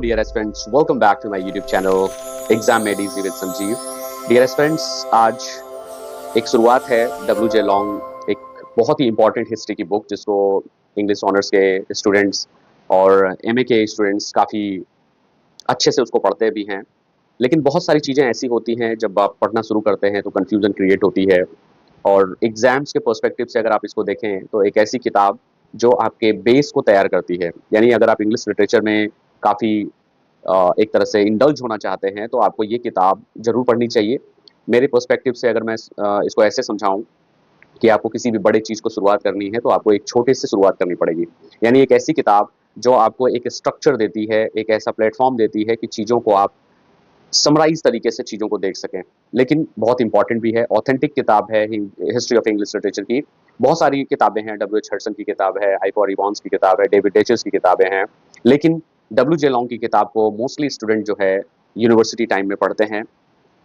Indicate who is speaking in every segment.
Speaker 1: dear aspirants, welcome back to my YouTube channel Exam Made Easy with Sanjeev. Dear aspirants, आज एक शुरुआत है W J long, एक बहुत ही इंपॉर्टेंट हिस्ट्री की बुक जिसको इंग्लिश ऑनर्स के स्टूडेंट्स और एमए के स्टूडेंट्स काफ़ी अच्छे से उसको पढ़ते भी हैं। लेकिन बहुत सारी चीज़ें ऐसी होती हैं जब आप पढ़ना शुरू करते हैं तो कन्फ्यूज़न क्रिएट होती है, और एग्ज़ाम्स के पर्सपेक्टिव से अगर आप इसको देखें तो एक ऐसी किताब जो आपके बेस को तैयार करती है। यानी अगर आप इंग्लिश लिटरेचर में काफ़ी एक तरह से इंडल्ज होना चाहते हैं तो आपको ये किताब ज़रूर पढ़नी चाहिए। मेरे पर्सपेक्टिव से अगर मैं इसको ऐसे समझाऊँ कि आपको किसी भी बड़े चीज़ को शुरुआत करनी है तो आपको एक छोटे से शुरुआत करनी पड़ेगी। यानी एक ऐसी किताब जो आपको एक स्ट्रक्चर देती है, एक ऐसा प्लेटफ़ॉर्म देती है कि चीज़ों को आप समराइज़ तरीके से चीज़ों को देख सकें। लेकिन बहुत इंपॉर्टेंट भी है, ऑथेंटिक किताब है हिस्ट्री ऑफ इंग्लिश लिटरेचर की। बहुत सारी किताबें हैं, डब्ल्यू.एच. हडसन की किताब है, हाइपर इवांस की किताब है, डेविड डेचर्स की किताबें हैं। लेकिन डब्ल्यू जे लॉन्ग की किताब को मोस्टली स्टूडेंट जो है यूनिवर्सिटी टाइम में पढ़ते हैं।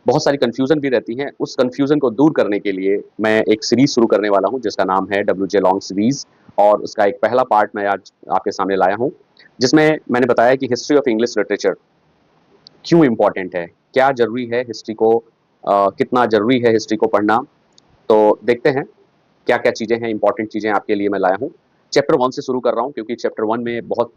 Speaker 1: बहुत सारी कन्फ्यूज़न भी रहती हैं। उस कन्फ्यूज़न को दूर करने के लिए मैं एक सीरीज़ शुरू करने वाला हूँ जिसका नाम है डब्ल्यू जे लॉन्ग सीरीज़, और उसका एक पहला पार्ट मैं आज आपके सामने लाया हूँ, जिसमें मैंने बताया कि हिस्ट्री ऑफ इंग्लिश लिटरेचर क्यों इम्पोर्टेंट है, क्या ज़रूरी है हिस्ट्री को, कितना ज़रूरी है हिस्ट्री को पढ़ना। तो देखते हैं क्या-क्या चीज़ें हैं, इम्पोर्टेंट चीज़ें आपके लिए मैं लाया हूँ। चैप्टर 1 से शुरू कर रहा हूँ क्योंकि चैप्टर 1 में बहुत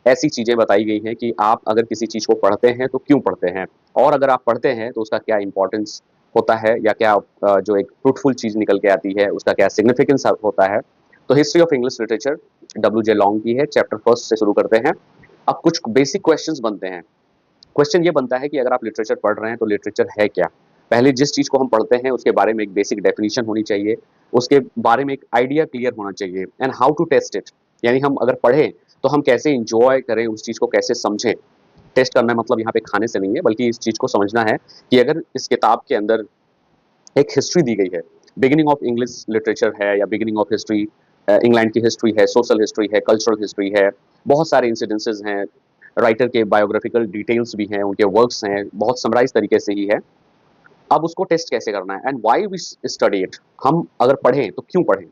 Speaker 1: ऐसी चीज़ें बताई गई हैं कि आप अगर किसी चीज़ को पढ़ते हैं तो क्यों पढ़ते हैं, और अगर आप पढ़ते हैं तो उसका क्या इम्पोर्टेंस होता है, या क्या जो एक फ्रूटफुल चीज़ निकल के आती है उसका क्या सिग्निफिकेंस होता है। तो history of English literature W J long की है, चैप्टर 1 से शुरू करते हैं। अब कुछ बेसिक क्वेश्चंस बनते हैं। क्वेश्चन ये बनता है कि अगर आप लिटरेचर पढ़ रहे हैं तो लिटरेचर है क्या? पहले जिस चीज़ को हम पढ़ते हैं उसके बारे में एक बेसिक डेफिनिशन होनी चाहिए, उसके बारे में एक आइडिया क्लियर होना चाहिए, and how to test it. यानी हम अगर पढ़ें तो हम कैसे एन्जॉय करें, उस चीज़ को कैसे समझें। टेस्ट करना मतलब यहाँ पे खाने से नहीं है, बल्कि इस चीज़ को समझना है कि अगर इस किताब के अंदर एक हिस्ट्री दी गई है, बिगिनिंग ऑफ इंग्लिश लिटरेचर है या बिगिनिंग ऑफ हिस्ट्री, इंग्लैंड की हिस्ट्री है, सोशल हिस्ट्री है, कल्चरल हिस्ट्री है, बहुत सारे इंसिडेंसेस हैं, राइटर के बायोग्राफिकल डिटेल्स भी हैं, उनके वर्क्स हैं, बहुत समराइज तरीके से ही है। अब उसको टेस्ट कैसे करना है, and why we study it. हम अगर पढ़ें तो क्यों पढ़ें,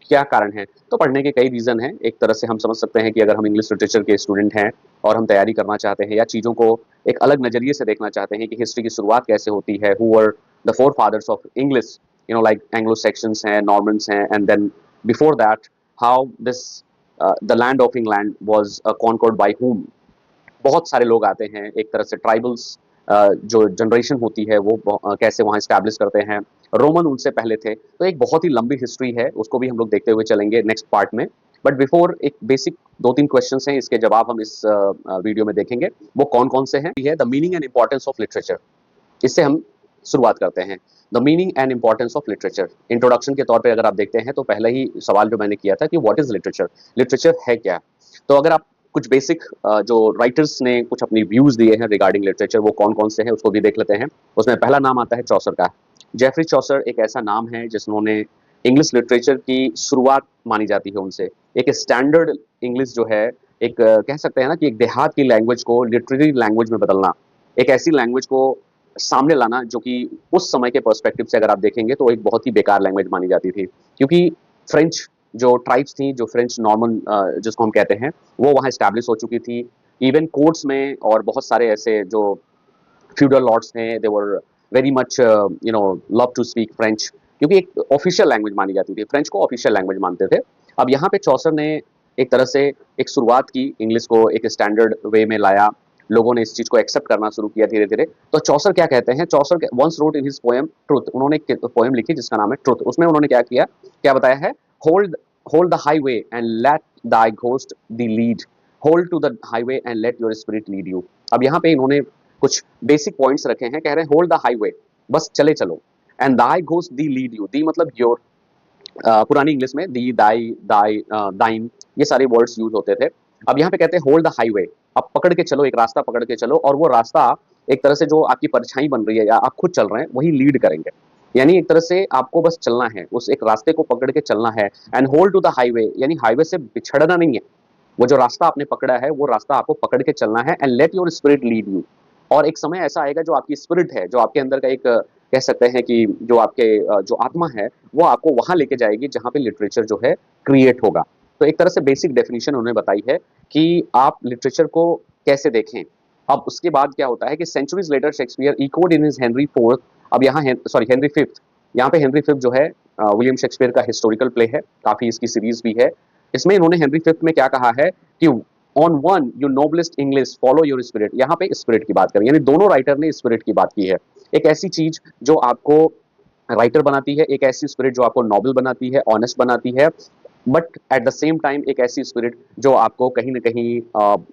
Speaker 1: क्या कारण है? तो पढ़ने के कई रीज़न हैं। एक तरह से हम समझ सकते हैं कि अगर हम इंग्लिश लिटरेचर के स्टूडेंट हैं और हम तैयारी करना चाहते हैं या चीज़ों को एक अलग नज़रिए से देखना चाहते हैं कि हिस्ट्री की शुरुआत कैसे होती है, who were the four fathers of English, like Anglo Saxons हैं, नॉर्मन्स हैं, and then before that how this the land of England was conquered by whom। बहुत सारे लोग आते हैं, एक तरह से ट्राइबल्स जो जनरेशन होती है वो कैसे वहाँ इस्टेब्लिश करते हैं। रोमन उनसे पहले थे। तो एक बहुत ही लंबी हिस्ट्री है, उसको भी हम लोग देखते हुए चलेंगे नेक्स्ट पार्ट में। बट बिफोर एक बेसिक 2-3 क्वेश्चंस हैं, इसके जवाब हम इस वीडियो में देखेंगे। वो कौन-कौन से हैं? ये the meaning and importance of literature. इससे हम शुरुआत करते हैं। The meaning and importance of literature. Introduction के तौर पे अगर आप देखते हैं तो पहला ही सवाल जो मैंने किया था कि व्हाट इज़ लिटरेचर? लिटरेचर है क्या? तो अगर आप कुछ बेसिक जो राइटर्स ने कुछ अपनी व्यूज़ दिए हैं रिगार्डिंग लिटरेचर, वो कौन-कौन से हैं उसको भी देख लेते हैं। उसमें पहला नाम आता है चौसर का। जेफरी चौसर एक ऐसा नाम है जिन्होंने इंग्लिश लिटरेचर की शुरुआत मानी जाती है उनसे। एक स्टैंडर्ड इंग्लिश जो है, एक कह सकते हैं ना कि एक देहात की लैंग्वेज को लिटरेरी लैंग्वेज में बदलना, एक ऐसी लैंग्वेज को सामने लाना जो कि उस समय के पर्सपेक्टिव से अगर आप देखेंगे तो एक बहुत ही बेकार लैंग्वेज मानी जाती थी। क्योंकि फ्रेंच जो ट्राइब्स थी, जो फ्रेंच नॉर्मन जिसको हम कहते हैं, वो वहाँ एस्टैब्लिश हो चुकी थी। इवन कोर्ट्स में और बहुत सारे ऐसे जो फ्यूडल लॉर्ड्स थे, they were very much love to speak French, क्योंकि एक ऑफिशियल लैंग्वेज मानी जाती थी। फ्रेंच को ऑफिशियल लैंग्वेज मानते थे। अब यहाँ पे चौसर ने एक तरह से एक शुरुआत की, इंग्लिश को एक स्टैंडर्ड वे में लाया। लोगों ने इस चीज़ को एक्सेप्ट करना शुरू किया धीरे-धीरे। तो चौसर क्या कहते हैं? Chaucer once wrote in his poem Truth. उन्होंने एक पोएम लिखी जिसका नाम है ट्रुथ। उसमें उन्होंने क्या किया, क्या बताया है? Hold hold the highway and let thy ghost the lead. Hold to the highway and let your spirit lead you. अब यहाँ पे इन्होंने कुछ बेसिक पॉइंट्स रखे हैं। कह रहे हैं होल्ड द हाईवे, बस चले चलो, and thy ghost thee lead you. Thee मतलब योर, पुरानी इंग्लिश में दी, दाई, दाई, दाइन, ये सारे वर्ड्स यूज होते थे। अब यहाँ पे कहते हैं होल्ड द हाईवे। अब पकड़ के चलो, एक रास्ता पकड़ के चलो, और वो रास्ता एक तरह से जो आपकी परछाई बन रही है या आप खुद चल रहे हैं वही लीड करेंगे। यानी एक तरह से आपको बस चलना है, उस एक रास्ते को पकड़ के चलना है। And hold to the highway, यानी हाईवे से बिछड़ना नहीं है। वो जो रास्ता आपने पकड़ा है वो रास्ता आपको पकड़ के चलना है। And let your spirit lead you. और एक समय ऐसा आएगा जो आपकी स्पिरिट है, जो आपके अंदर का एक कह सकते हैं कि जो आपके जो आत्मा है, वो आपको वहां लेके जाएगी जहां पे लिटरेचर जो है क्रिएट होगा। तो एक तरह से बेसिक डेफिनेशन उन्होंने बताई है कि आप लिटरेचर को कैसे देखें। अब उसके बाद क्या होता है कि centuries later Shakespeare echoed in his Henry fourth, अब यहाँ हेनरी फिफ्थ, यहाँ पे हेनरी फिफ्थ जो है विलियम शेक्सपियर का हिस्टोरिकल प्ले है, काफी इसकी सीरीज भी है। इसमें इन्होंने हेनरी फिफ्थ में क्या कहा है कि on one you noblest English follow your spirit, यहाँ पे स्पिरिट की बात करें, यानी दोनों राइटर ने स्पिरिट की बात की है। एक ऐसी चीज जो आपको राइटर बनाती है, एक ऐसी स्पिरिट जो आपको नॉबल बनाती है, ऑनेस्ट बनाती है, but at the same time एक ऐसी स्पिरिट जो आपको कहीं ना कहीं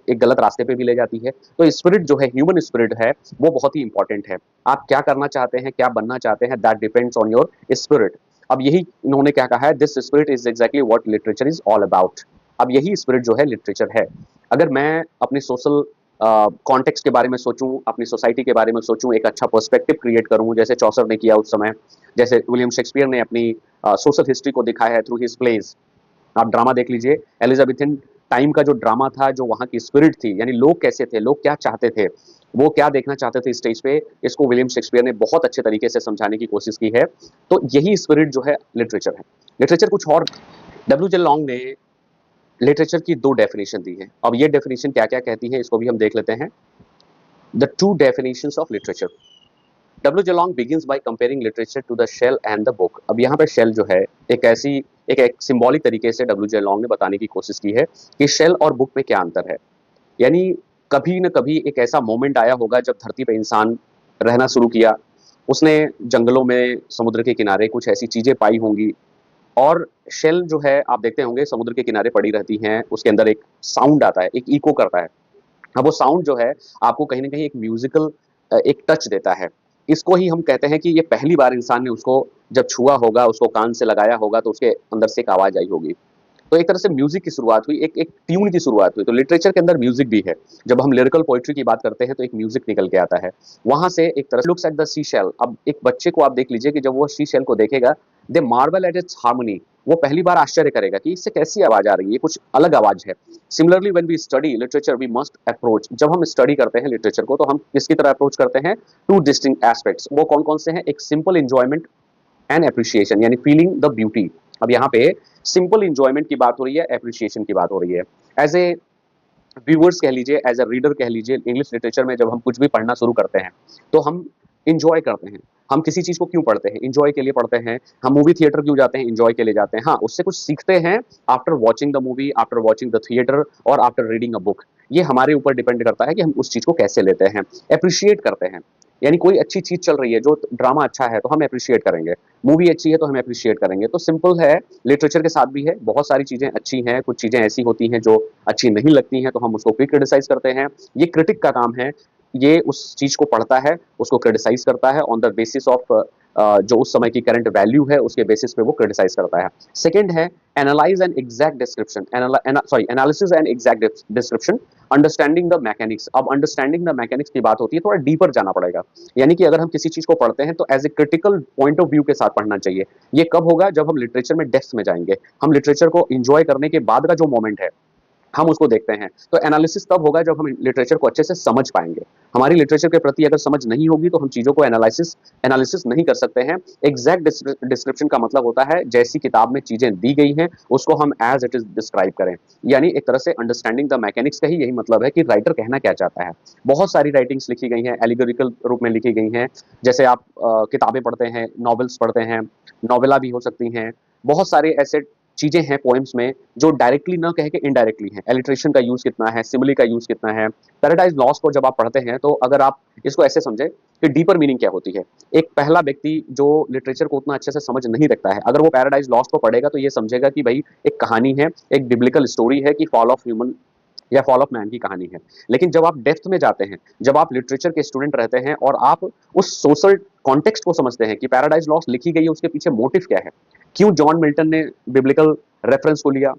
Speaker 1: एक गलत रास्ते पे भी ले जाती है। तो स्पिरिट जो है, ह्यूमन स्पिरिट है, वो बहुत ही इंपॉर्टेंट है। आप क्या करना चाहते हैं, क्या बनना चाहते हैं, that depends on your spirit. अब यही इन्होंने क्या कहा है, this spirit is exactly what literature is all about. अब यही स्पिरिट जो है लिटरेचर है। अगर मैं अपने सोशल कॉन्टेक्स्ट के बारे में सोचूं, अपनी सोसाइटी के बारे में सोचूं, एक अच्छा पर्सपेक्टिव क्रिएट करूं, जैसे चौसर ने किया उस समय, जैसे विलियम शेक्सपियर ने अपनी सोशल हिस्ट्री को दिखाया है थ्रू हिज प्लेज। आप ड्रामा देख लीजिए, एलिजाबेथन टाइम का जो ड्रामा था, जो वहाँ की स्पिरिट थी, यानी लोग कैसे थे, लोग क्या चाहते थे, वो क्या देखना चाहते थे स्टेज पे, इसको विलियम शेक्सपियर ने बहुत अच्छे तरीके से समझाने की कोशिश की है। तो यही स्पिरिट जो है लिटरेचर है। लिटरेचर कुछ और, डब्ल्यू जे लॉन्ग ने लिटरेचर की दो डेफिनेशन दी है। अब ये डेफिनेशन क्या क्या कहती है, इसको भी हम देख लेते हैं। The two definitions of literature. W J Long begins by comparing literature to the shell and the book. अब यहाँ पे शेल जो है एक सिंबॉलिक तरीके से डब्ल्यू जे लॉन्ग ने बताने की कोशिश की है कि शेल और बुक में क्या अंतर है। यानी कभी न कभी एक ऐसा मोमेंट आया होगा जब धरती पे इंसान रहना शुरू किया, उसने जंगलों में, समुद्र के किनारे कुछ ऐसी चीजें पाई होंगी, और शेल जो है आप देखते होंगे समुद्र के किनारे पड़ी रहती हैं, उसके अंदर एक साउंड आता है, एक इको करता है। अब वो साउंड जो है आपको कहीं ना कहीं एक म्यूजिकल एक टच देता है। इसको ही हम कहते हैं कि ये पहली बार इंसान ने उसको जब छुआ होगा, उसको कान से लगाया होगा, तो उसके अंदर से एक आवाज आई होगी। तो एक तरह से म्यूजिक की शुरुआत हुई, एक एक ट्यून की शुरुआत हुई। तो लिटरेचर के अंदर म्यूजिक भी है। जब हम लिरिकल पोइट्री की बात करते हैं तो एक म्यूजिक निकल के आता है वहां से। एक तरह से looks at the sea shell. अब एक बच्चे को आप देख लीजिए कि जब वो सी शेल को देखेगा, दे मार्वल एट इट्स हार्मनी, वो पहली बार आश्चर्य करेगा कि इससे कैसी आवाज आ रही है, कुछ अलग आवाज है। Similarly when we study literature we must approach, जब हम स्टडी करते हैं लिटरेचर को तो हम किसकी तरह अप्रोच करते हैं, टू डिस्टिंक्ट एस्पेक्ट्स। वो कौन कौन से हैं, एक सिंपल इंजॉयमेंट एंड एप्रिसिएशन, यानी फीलिंग द ब्यूटी। अब यहाँ पे सिंपल इंजॉयमेंट की बात हो रही है, एप्रिसिएशन की बात हो रही है। एज ए व्यूअर्स कह लीजिए, एज अ रीडर कह लीजिए, इंग्लिश लिटरेचर में जब हम कुछ भी पढ़ना शुरू करते हैं तो हम इंजॉय करते हैं। हम किसी चीज को क्यों पढ़ते हैं, इंजॉय के लिए पढ़ते हैं। हम मूवी थिएटर क्यों जाते हैं, इंजॉय के लिए जाते हैं। हाँ, उससे कुछ सीखते हैं after watching the movie, after watching the theatre, और आफ्टर रीडिंग अ बुक। ये हमारे ऊपर डिपेंड करता है कि हम उस चीज को कैसे लेते हैं, अप्रिशिएट करते हैं। यानी कोई अच्छी चीज चल रही है, जो ड्रामा अच्छा है तो हम अप्रिशिएट करेंगे, मूवी अच्छी है तो हम अप्रिशिएट करेंगे। तो सिंपल है, लिटरेचर के साथ भी है। बहुत सारी चीजें अच्छी हैं, कुछ चीजें ऐसी होती हैं जो अच्छी नहीं लगती हैं, तो हम उसको भी क्रिटिसाइज करते हैं। ये क्रिटिक का काम है, ये उस चीज को पढ़ता है, उसको क्रिटिसाइज करता है ऑन द बेसिस ऑफ जो उस समय की करंट वैल्यू है, उसके बेसिस पे वो क्रिटिसाइज करता है। सेकंड है analyse and exact description, analysis and exact description, understanding the mechanics. अब अंडरस्टैंडिंग द मैकेनिक्स की बात होती है, थोड़ा डीपर जाना पड़ेगा। यानी कि अगर हम किसी चीज को पढ़ते हैं तो as a critical point of view के साथ पढ़ना चाहिए। ये कब होगा, जब हम लिटरेचर में डेप्थ में जाएंगे। हम लिटरेचर को इंजॉय करने के बाद का जो मोमेंट है हम उसको देखते हैं। तो एनालिसिस तब होगा जब हम लिटरेचर को अच्छे से समझ पाएंगे। हमारी लिटरेचर के प्रति अगर समझ नहीं होगी तो हम चीजों को एनालिसिस नहीं कर सकते हैं। एग्जैक्ट डिस्क्रिप्शन का मतलब होता है जैसी किताब में चीजें दी गई हैं उसको हम एज इट इज डिस्क्राइब करें। यानी एक तरह से अंडरस्टैंडिंग द मैकेनिक्स का ही यही मतलब है कि राइटर कहना क्या चाहता है। बहुत सारी राइटिंग्स लिखी गई हैं, एलिगोरिकल रूप में लिखी गई हैं। जैसे आप किताबें पढ़ते हैं, नॉवेल्स पढ़ते हैं, नॉवेला भी हो सकती हैं। बहुत सारे ऐसे चीजें हैं पोएम्स में जो डायरेक्टली ना कह के इनडायरेक्टली हैं। एलिट्रेशन का यूज कितना है, सिमिली का यूज कितना है। पैराडाइज लॉस्ट को जब आप पढ़ते हैं तो अगर आप इसको ऐसे समझे कि डीपर मीनिंग क्या होती है। एक पहला व्यक्ति जो लिटरेचर को उतना अच्छे से समझ नहीं रखता है, अगर वो पैराडाइज लॉस्ट को पढ़ेगा तो ये समझेगा कि भाई एक कहानी है, एक बिब्लिकल स्टोरी है कि फॉल ऑफ ह्यूमन या फॉल ऑफ मैन की कहानी है। लेकिन जब आप डेप्थ में जाते हैं, जब आप लिटरेचर के स्टूडेंट रहते हैं और आप उस सोशल कॉन्टेक्स्ट को समझते हैं कि पैराडाइज लॉस्ट लिखी गई है, उसके पीछे मोटिव क्या है, क्यों जॉन मिल्टन ने बिब्लिकल रेफरेंस को लिया,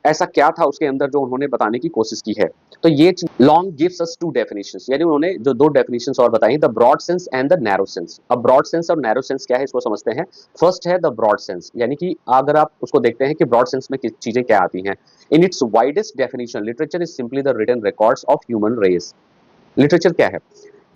Speaker 1: ऐसा क्या था उसके अंदर जो उन्होंने बताने की कोशिश की है। तो ये Long gives us two definitions, यानी उन्होंने जो दो डेफिनेशंस और बताई, the broad sense and the narrow sense. अब ब्रॉड सेंस और नैरो सेंस क्या है इसको समझते हैं। फर्स्ट है द ब्रॉड सेंस, यानी कि अगर आप उसको देखते हैं कि ब्रॉड सेंस में चीजें क्या आती हैं। In its widest definition literature is simply the written records of human race. Literature क्या है,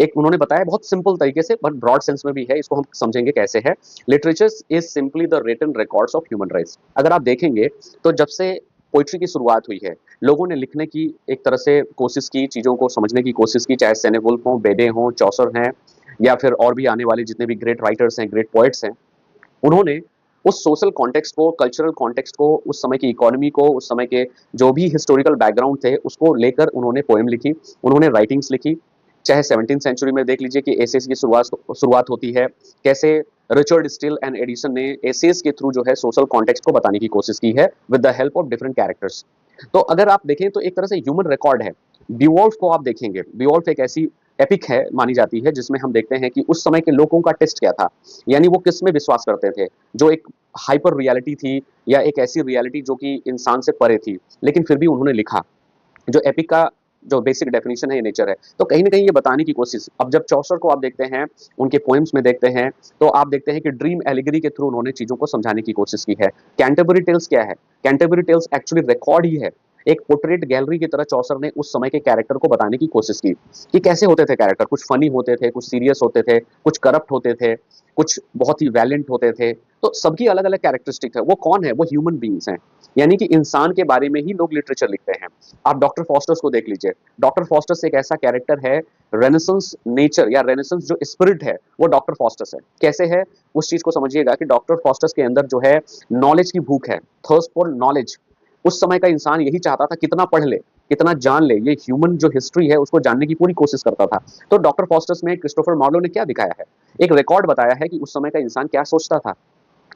Speaker 1: एक उन्होंने बताया बहुत सिंपल तरीके से, बट ब्रॉड सेंस में भी है, इसको हम समझेंगे कैसे है। Literature is simply the written records of human race. अगर आप देखेंगे तो जब से पोइट्री की शुरुआत हुई है, लोगों ने लिखने की एक तरह से कोशिश की, चीज़ों को समझने की कोशिश की, चाहे सेनेवुल्फ हों, बेडे हों, चौसर हैं या फिर और भी आने वाले जितने भी ग्रेट राइटर्स हैं, ग्रेट पोएट्स हैं। उन्होंने उस सोशल कॉन्टेक्स्ट को, कल्चरल कॉन्टेक्स्ट को, उस समय की इकोनॉमी को, उस समय के जो भी हिस्टोरिकल बैकग्राउंड थे, उसको लेकर उन्होंने पोएम लिखी, उन्होंने राइटिंग्स लिखी। चाहे 17th सेंचुरी में देख लीजिए कि एसेस की शुरुआत होती है, कैसे रिचर्ड स्टिल एंड एडिसन ने एसेस के थ्रू जो है सोशल कॉन्टेक्स्ट को बताने की कोशिश की है with the help of different characters. तो अगर आप देखें तो एक तरह से ह्यूमन रिकॉर्ड है। बियोल्फ को आप देखेंगे, बियोल्फ एक ऐसी एपिक है मानी जाती है जिसमें हम देखते हैं कि उस समय के लोगों का टेस्ट क्या था, यानी वो किस में विश्वास करते थे, जो एक हाइपर रियलिटी थी या एक ऐसी रियलिटी जो कि इंसान से परे थी, लेकिन फिर भी उन्होंने लिखा। जो एपिक का जो बेसिक डेफिनेशन है ये नेचर है, तो कहीं ना कहीं ये बताने की कोशिश। अब जब चौसर को आप देखते हैं, उनके पोएम्स में देखते हैं, तो आप देखते हैं कि ड्रीम एलिगरी के थ्रू उन्होंने चीजों को समझाने की कोशिश की है। कैंटरबरी टेल्स क्या है? कैंटरबरी टेल्स एक्चुअली रिकॉर्ड ही है। एक पोर्ट्रेट गैलरी की तरह चौसर ने उस समय के कैरेक्टर को बताने की कोशिश की कि कैसे होते थे कैरेक्टर। कुछ फनी होते थे, कुछ सीरियस होते थे, कुछ करप्ट होते थे, कुछ बहुत ही वैलेंट होते थे। तो सबकी अलग अलग कैरेक्टरिस्टिक है। वो कौन है? वो ह्यूमन बींग्स हैं, यानी कि इंसान के बारे में ही लोग लिटरेचर लिखते हैं। आप डॉक्टर फॉस्टर्स को देख लीजिए। डॉक्टर फॉस्टर्स एक ऐसा कैरेक्टर है, रेनेसेंस नेचर या रेनेसेंस जो स्पिरिट है वो डॉक्टर फॉस्टर्स है। कैसे है उस चीज को समझिएगा कि डॉक्टर फॉस्टर्स के अंदर जो है नॉलेज की भूख है, थर्स्ट फॉर नॉलेज। उस समय का इंसान यही चाहता था कितना पढ़ ले, कितना जान ले, ये ह्यूमन जो हिस्ट्री है उसको जानने की पूरी कोशिश करता था। तो डॉक्टर फॉस्टर्स में क्रिस्टोफर मार्लो ने क्या दिखाया है? एक रिकॉर्ड बताया है कि उस समय का इंसान क्या सोचता था।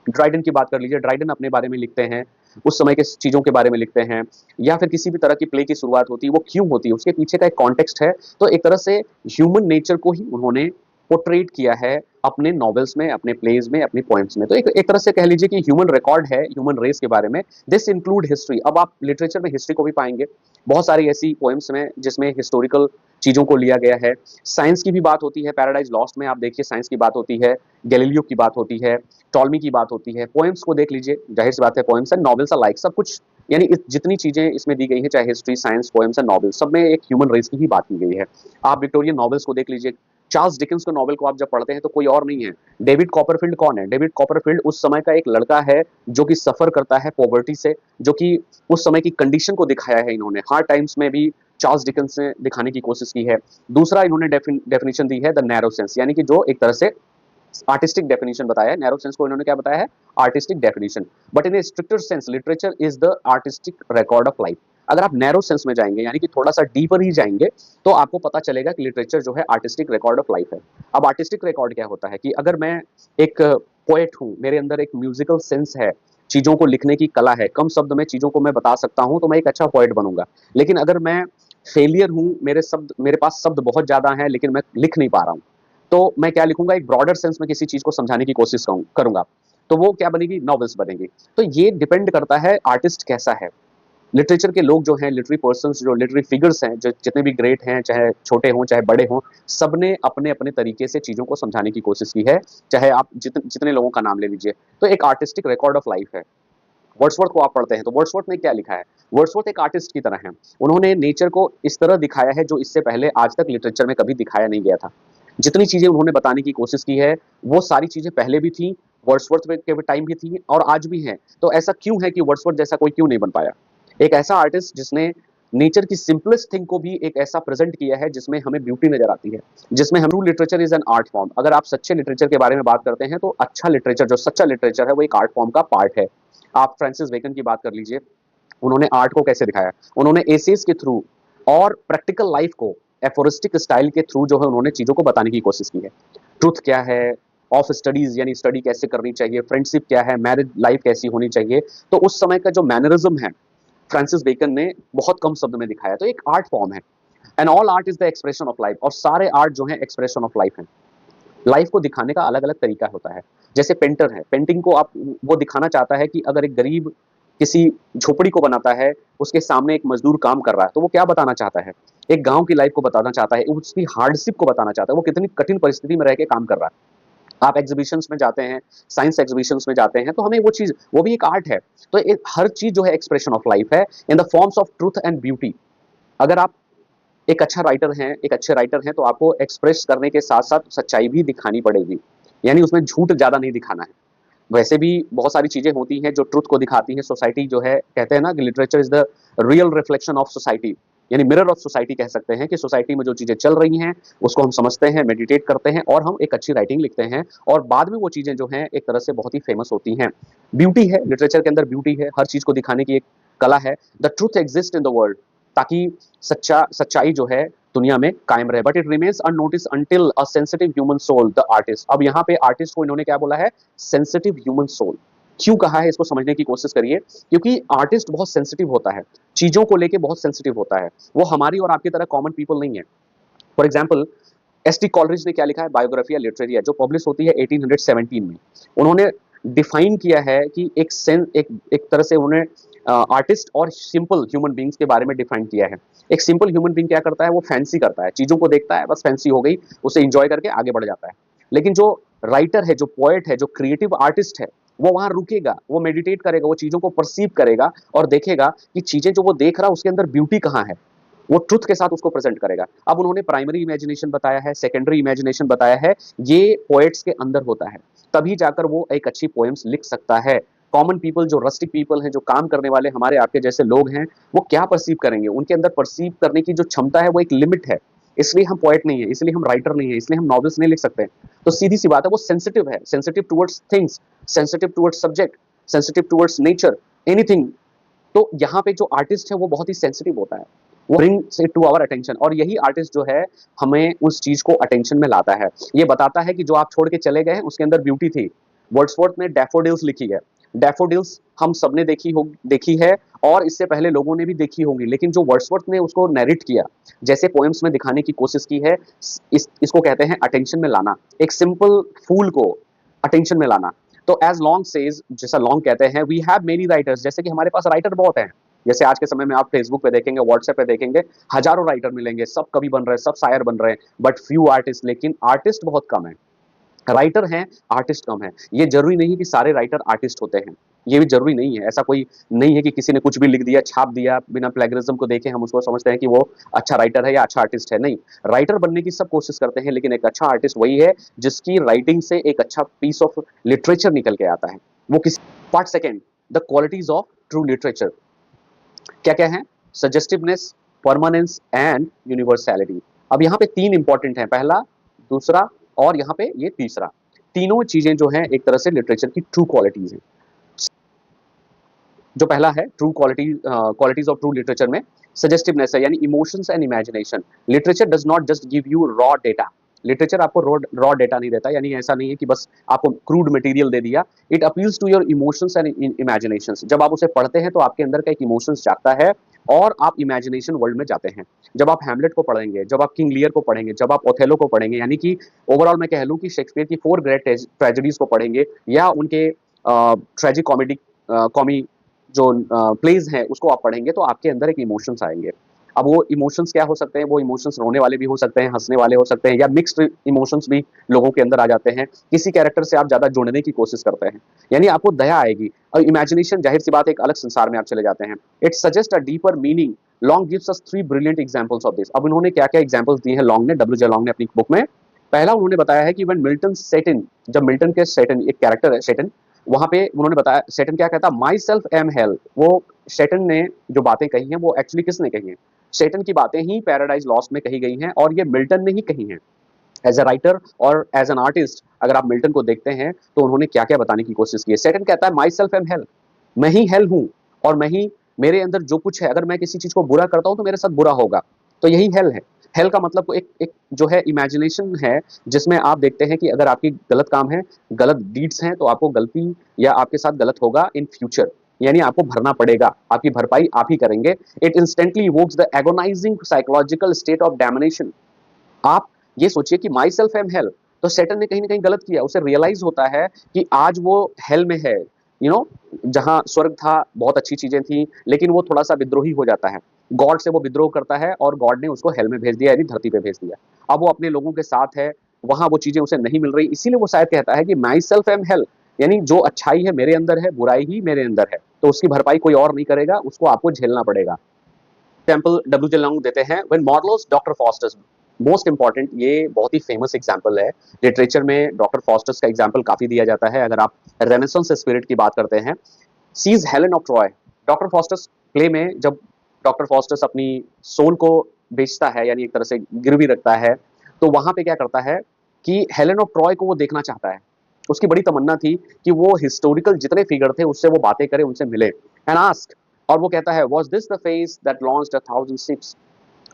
Speaker 1: ड्राइडन की बात कर लीजिए, ड्राइडन अपने बारे में लिखते हैं, उस समय के चीजों के बारे में लिखते हैं, या फिर किसी भी तरह की प्ले की शुरुआत होती है वो क्यों होती है, उसके पीछे का एक कॉन्टेक्स्ट है। तो एक तरह से ह्यूमन नेचर को ही उन्होंने पोर्ट्रेट किया है अपने नॉवेल्स में, अपने प्लेज में, अपने पोएम्स में। तो एक तरह से कह लीजिए कि ह्यूमन रिकॉर्ड है ह्यूमन रेस के बारे में। This include history. अब आप लिटरेचर में हिस्ट्री को भी पाएंगे, बहुत सारी ऐसी पोएम्स में जिसमें हिस्टोरिकल चीजों को लिया गया है। साइंस की भी बात होती है, पैराडाइज लॉस्ट में आप देखिए साइंस की बात होती है, गैलीलियो की बात होती है, टॉलमी की बात होती है। पोएम्स को देख लीजिए, जाहिर सी बात है पोएम्स एंड नॉवेल्स लाइक सब कुछ, यानी जितनी चीजें इसमें दी गई हैं, चाहे history, science, poems and novels, सब में एक ह्यूमन रेस की ही बात की गई है। आप विक्टोरियन नॉवेल्स को देख लीजिए, चार्ल्स डिकेंस के नॉवेल को आप जब पढ़ते हैं तो कोई और नहीं है, डेविड कॉपरफील्ड कौन है? डेविड कॉपरफील्ड उस समय का एक लड़का है जो कि सफर करता है पॉवर्टी से, जो कि उस समय की कंडीशन को दिखाया है इन्होंने। हार्ड टाइम्स में भी चार्ल्स डिकेंस ने दिखाने की कोशिश की है। दूसरा इन्होंने डेफिनेशन दी है द नैरो सेंस, यानी कि जो एक तरह से आर्टिस्टिक डेफिनेशन बताया है। नैरो सेंस को इन्होंने क्या बताया है? Artistic definition. But in A stricter sense literature is the artistic record of life. अगर आप नैरो सेंस में जाएंगे, यानी कि थोड़ा सा डीपर ही जाएंगे, तो आपको पता चलेगा कि लिटरेचर जो है आर्टिस्टिक रिकॉर्ड ऑफ लाइफ है। अब आर्टिस्टिक रिकॉर्ड क्या होता है कि अगर मैं एक पोएट हूं, मेरे अंदर एक म्यूजिकल सेंस है, चीजों को लिखने की कला है, कम शब्द में चीजों को मैं बता सकता हूं, तो मैं एक अच्छा पोएट बनूंगा। लेकिन अगर मैं फेलियर हूं, मेरे पास शब्द बहुत ज्यादा हैं लेकिन मैं लिख नहीं पा रहा हूं, तो मैं क्या लिखूंगा? एक ब्रॉडर सेंस में किसी चीज को समझाने की कोशिश करूंगा, तो वो क्या बनेगी? नॉवेल्स बनेगी। तो ये डिपेंड करता है आर्टिस्ट कैसा है। लिटरेचर के लोग जो हैं, लिटरेरी पर्सन्स, जो लिटरेरी फिगर्स हैं, जो जितने भी ग्रेट हैं, चाहे छोटे हों चाहे बड़े हों, सबने अपने अपने तरीके से चीजों को समझाने की कोशिश की है। चाहे आप जितने लोगों का नाम ले लीजिए, तो एक आर्टिस्टिक रिकॉर्ड ऑफ लाइफ है। वर्ड्सवर्थ को आप पढ़ते हैं तो वर्ड्सवर्थ ने क्या लिखा है? वर्ड्सवर्थ एक आर्टिस्ट की तरह है। उन्होंने नेचर को इस तरह दिखाया है जो इससे पहले आज तक लिटरेचर में कभी दिखाया नहीं गया था। जितनी चीजें उन्होंने बताने की कोशिश की है वो सारी चीजें पहले भी थी, वर्ड्सवर्थ के टाइम भी थी और आज भी है। तो ऐसा क्यों है कि वर्ड्सवर्थ जैसा कोई क्यों नहीं बन पाया? एक ऐसा आर्टिस्ट जिसने नेचर की सिंपलेस्ट थिंग को भी एक ऐसा प्रेजेंट किया है जिसमें हमें ब्यूटी नजर आती है, जिसमें हम true literature is an art form. अगर आप सच्चे लिटरेचर के बारे में बात करते हैं तो अच्छा लिटरेचर, जो सच्चा लिटरेचर है, वो एक आर्ट फॉर्म का पार्ट है। आप फ्रांसिस बेकन की बात कर लीजिए, उन्होंने आर्ट को कैसे दिखाया? उन्होंने एसेस के थ्रू और प्रैक्टिकल लाइफ को एफोरिस्टिक स्टाइल के थ्रू जो है उन्होंने चीजों को बताने की कोशिश की है। ट्रुथ क्या है, ऑफ स्टडीज यानी स्टडी कैसे करनी चाहिए, फ्रेंडशिप क्या है, मैरिज लाइफ कैसी होनी चाहिए, तो उस समय का जो मैनरिज्म है फ्रांसिस बेकन ने बहुत कम शब्द में दिखाया। तो एक आर्ट फॉर्म है। And all art is the expression of life, और सारे आर्ट जो है एक्सप्रेशन ऑफ लाइफ है। लाइफ को दिखाने का अलग अलग तरीका होता है। जैसे पेंटर है, पेंटिंग को आप वो दिखाना चाहता है कि अगर एक गरीब किसी झोपड़ी को बनाता है, उसके सामने एक मजदूर काम कर रहा है, तो वो क्या बताना चाहता है? एक गांव की लाइफ को बताना चाहता है, उसकी हार्डशिप को बताना चाहता है, वो कितनी कठिन परिस्थिति में रह के काम कर रहा है। आप एग्जीबिशंस में जाते हैं, साइंस एग्जीबिशंस में जाते हैं, तो हमें वो चीज, वो भी एक आर्ट है। तो हर चीज जो है एक्सप्रेशन ऑफ लाइफ है in the forms of truth and beauty. अगर आप एक अच्छा राइटर हैं, एक अच्छे राइटर हैं, तो आपको एक्सप्रेस करने के साथ साथ सच्चाई भी दिखानी पड़ेगी, यानी उसमें झूठ ज्यादा नहीं दिखाना है। वैसे भी बहुत सारी चीजें होती हैं जो ट्रुथ को दिखाती हैं। सोसाइटी जो है, कहते हैं ना कि literature is the real reflection of society, यानी मिरर ऑफ सोसाइटी कह सकते हैं कि सोसाइटी में जो चीजें चल रही हैं उसको हम समझते हैं, मेडिटेट करते हैं और हम एक अच्छी राइटिंग लिखते हैं और बाद में वो चीजें जो हैं एक तरह से बहुत ही फेमस होती हैं। ब्यूटी है, लिटरेचर के अंदर ब्यूटी है, हर चीज को दिखाने की एक कला है। The truth exist in the world, ताकि सच्चाई जो है दुनिया में कायम रहे, but it remains unnoticed until a sensitive human soul the artist. अब यहाँ पे आर्टिस्ट को इन्होंने क्या बोला है, सेंसिटिव ह्यूमन सोल। क्यों कहा है इसको समझने की कोशिश करिए, क्योंकि आर्टिस्ट बहुत सेंसिटिव होता है, चीजों को लेके बहुत सेंसिटिव होता है, वो हमारी और आपकी तरह कॉमन पीपल नहीं है। For example ST. कॉलरिज ने क्या लिखा है, बायोग्राफिया लिटरेरिया, जो पब्लिश होती है 1817 में। उन्होंने डिफाइन किया है कि एक तरह से उन्होंने आर्टिस्ट और सिंपल ह्यूमन बींग्स के बारे में डिफाइन किया है। एक सिंपल ह्यूमन बींग क्या करता है, वो फैंसी करता है, चीजों को देखता है, बस फैंसी हो गई, उसे इंजॉय करके आगे बढ़ जाता है। लेकिन जो राइटर है, जो पोएट है, जो क्रिएटिव आर्टिस्ट है, वो वहां रुकेगा, वो मेडिटेट करेगा, वो चीजों को परसीव करेगा और देखेगा कि चीजें जो वो देख रहा है उसके अंदर ब्यूटी कहाँ है, वो ट्रुथ के साथ उसको प्रेजेंट करेगा। अब उन्होंने प्राइमरी इमेजिनेशन बताया है, सेकेंडरी इमेजिनेशन बताया है, ये पोएट्स के अंदर होता है, तभी जाकर वो एक अच्छी पोएम्स लिख सकता है। कॉमन पीपल, जो रस्टिक पीपल हैं, जो काम करने वाले हमारे आपके जैसे लोग हैं, वो क्या परसीव करेंगे, उनके अंदर परसीव करने की जो क्षमता है वो एक लिमिट है। इसलिए हम पोएट नहीं है, इसलिए हम राइटर नहीं है, इसलिए हम नॉवेल्स नहीं लिख सकते। तो सीधी सी बात है, वो सेंसिटिव है, sensitive towards things, sensitive towards subject, sensitive towards nature, anything. तो यहाँ पे जो आर्टिस्ट है वो बहुत ही सेंसिटिव होता है, वो brings it to our attention, और यही आर्टिस्ट जो है हमें उस चीज को अटेंशन में लाता है। ये बताता है कि जो आप छोड़ के चले गए हैं उसके अंदर ब्यूटी थी। वर्ड्सवर्थ ने डैफोडिल्स लिखी है, डैफोडिल्स हम सबने देखी है और इससे पहले लोगों ने भी देखी होंगी, लेकिन जो वर्ड्सवर्थ ने उसको नैरेट किया, जैसे पोएम्स में दिखाने की कोशिश की है, इसको कहते हैं अटेंशन में लाना, एक सिंपल फूल को अटेंशन में लाना। तो एज लॉन्ग सेज, जैसा लॉन्ग कहते हैं, वी हैव मेनी राइटर्स, जैसे कि हमारे पास राइटर बहुत हैं। जैसे आज के समय में आप फेसबुक पे देखेंगे, व्हाट्सएप पे देखेंगे, हजारों राइटर मिलेंगे, सब कवि बन रहे हैं, सब शायर बन रहे हैं, बट फ्यू आर्टिस्ट, लेकिन आर्टिस्ट बहुत कम है। राइटर हैं, आर्टिस्ट कम है। ये जरूरी नहीं कि सारे राइटर आर्टिस्ट होते हैं, ये भी जरूरी नहीं है। ऐसा कोई नहीं है कि किसी ने कुछ भी लिख दिया, छाप दिया, बिना प्लेगरिज्म को देखे हम उसको समझते हैं कि वो अच्छा राइटर है या अच्छा आर्टिस्ट है। नहीं, राइटर बनने की सब कोशिश करते हैं, लेकिन एक अच्छा आर्टिस्ट वही है जिसकी राइटिंग से एक अच्छा पीस ऑफ लिटरेचर निकल के आता है। वो किस part second, the qualities of true literature क्या क्या है, सजेस्टिवनेस, परमानेंस एंड यूनिवर्सैलिटी। अब यहाँ पे तीन इंपॉर्टेंट है, पहला, दूसरा और यहाँ पे ये तीसरा। तीनों चीजें जो हैं एक तरह से लिटरेचर की ट्रू क्वालिटीज हैं। जो पहला है true qualities of true literature में सजेस्टिवनेस है, यानी emotions and imagination. Literature does not just give you raw data, literature आपको रॉ डेटा नहीं देता, यानी ऐसा नहीं है कि बस आपको क्रूड मटेरियल दे दिया। It appeals to your emotions and imaginations. जब आप उसे पढ़ते हैं तो आपके अंदर का एक इमोशंस जागता है और आप इमेजिनेशन वर्ल्ड में जाते हैं। जब आप हैमलेट को पढ़ेंगे, जब आप किंग लियर को पढ़ेंगे, जब आप ओथेलो को पढ़ेंगे, यानी कि ओवरऑल मैं कह लूं कि शेक्सपियर की 4 ग्रेट ट्रेजेडीज को पढ़ेंगे, या उनके ट्रेजिक कॉमी जो प्लेज हैं उसको आप पढ़ेंगे, तो आपके अंदर एक इमोशंस आएंगे। अब वो इमोशंस क्या हो सकते हैं, वो इमोशंस रोने वाले भी हो सकते हैं, हंसने वाले हो सकते हैं, या मिक्स्ड इमोशंस भी लोगों के अंदर आ जाते हैं। किसी कैरेक्टर से आप ज्यादा जुड़ने की कोशिश करते हैं, यानी आपको दया आएगी, और इमेजिनेशन जाहिर सी बात एक अलग संसार में आप चले जाते हैं। It suggest a deeper meaning. Long gives us 3 brilliant examples of this. अब उन्होंने क्या क्या एग्जांपल्स दिए हैं लॉन्ग ने, डब्ल्यू.जे. लॉन्ग ने अपनी बुक में। पहला उन्होंने बताया है कि व्हेन मिल्टन सेट इन, जब मिल्टन के सेटन एक कैरेक्टर है सेटन, वहां पे उन्होंने बताया सेटन क्या कहता, माई सेल्फ एम हेल। वो सेटन ने जो बातें कही हैं वो एक्चुअली किसने कही हैं, सेटन की बातें ही पैराडाइज लॉस्ट में कही गई हैं, और ये मिल्टन ने ही कही हैं। एज अ राइटर और एज एन आर्टिस्ट अगर आप मिल्टन को देखते हैं तो उन्होंने क्या क्या बताने की कोशिश की है। सेटन कहता है माई सेल्फ एम हेल, मैं ही हेल हूं, और मैं ही, मेरे अंदर जो कुछ है, अगर मैं किसी चीज को बुरा करता हूं तो मेरे साथ बुरा होगा, तो यही हेल है। हेल का मतलब एक जो है इमेजिनेशन है, जिसमें आप देखते हैं कि अगर आपकी गलत काम है, गलत डीड्स हैं, तो आपको गलती या आपके साथ गलत होगा इन फ्यूचर, यानी आपको भरना पड़ेगा, आपकी भरपाई आप ही करेंगे। It instantly evokes the agonising psychological state of damnation. आप ये सोचिए कि माई सेल्फ एम हेल, तो सेटन ने कहीं ना कहीं गलत किया, उसे रियलाइज होता है कि आज वो हेल में है, जहां स्वर्ग था, बहुत अच्छी चीजें थी, लेकिन वो थोड़ा सा विद्रोही हो जाता है, गॉड से वो विद्रोह करता है, और गॉड ने उसको हेल में भेज दिया, यानी धरती पे भेज दिया। अब वो अपने लोगों के साथ है, वहां वो चीजें उसे नहीं मिल रही, इसीलिए वो शायद कहता है कि माई सेल्फ एम हेल, यानी जो अच्छाई है मेरे अंदर है, बुराई ही मेरे अंदर है, तो उसकी भरपाई कोई और नहीं करेगा, उसको आपको झेलना पड़ेगा। एग्जाम्पल डब्ल्यू.जे. लॉन्ग देते हैं, when Marlowe's Doctor Faustus, most important, ये बहुत ही फेमस एग्जाम्पल है लिटरेचर में, डॉक्टर फॉस्टर्स का एग्जाम्पल काफी दिया जाता है। अगर आप रेनेसांस स्पिरिट की बात करते हैं, sees Helen of Troy, doctor Faustus play में जब डॉक्टर फॉस्टस अपनी सोल को बेचता है, यानी एक तरह से गिरवी रखता है, तो वहां पे क्या करता है कि हेलेन ऑफ ट्रॉय को वो देखना चाहता है। उसकी बड़ी तमन्ना थी कि वो हिस्टोरिकल जितने फिगर थे उससे वो बातें करे, उनसे मिले एंड आस्क। और वो कहता है, was this the face that launched 1,000 ships?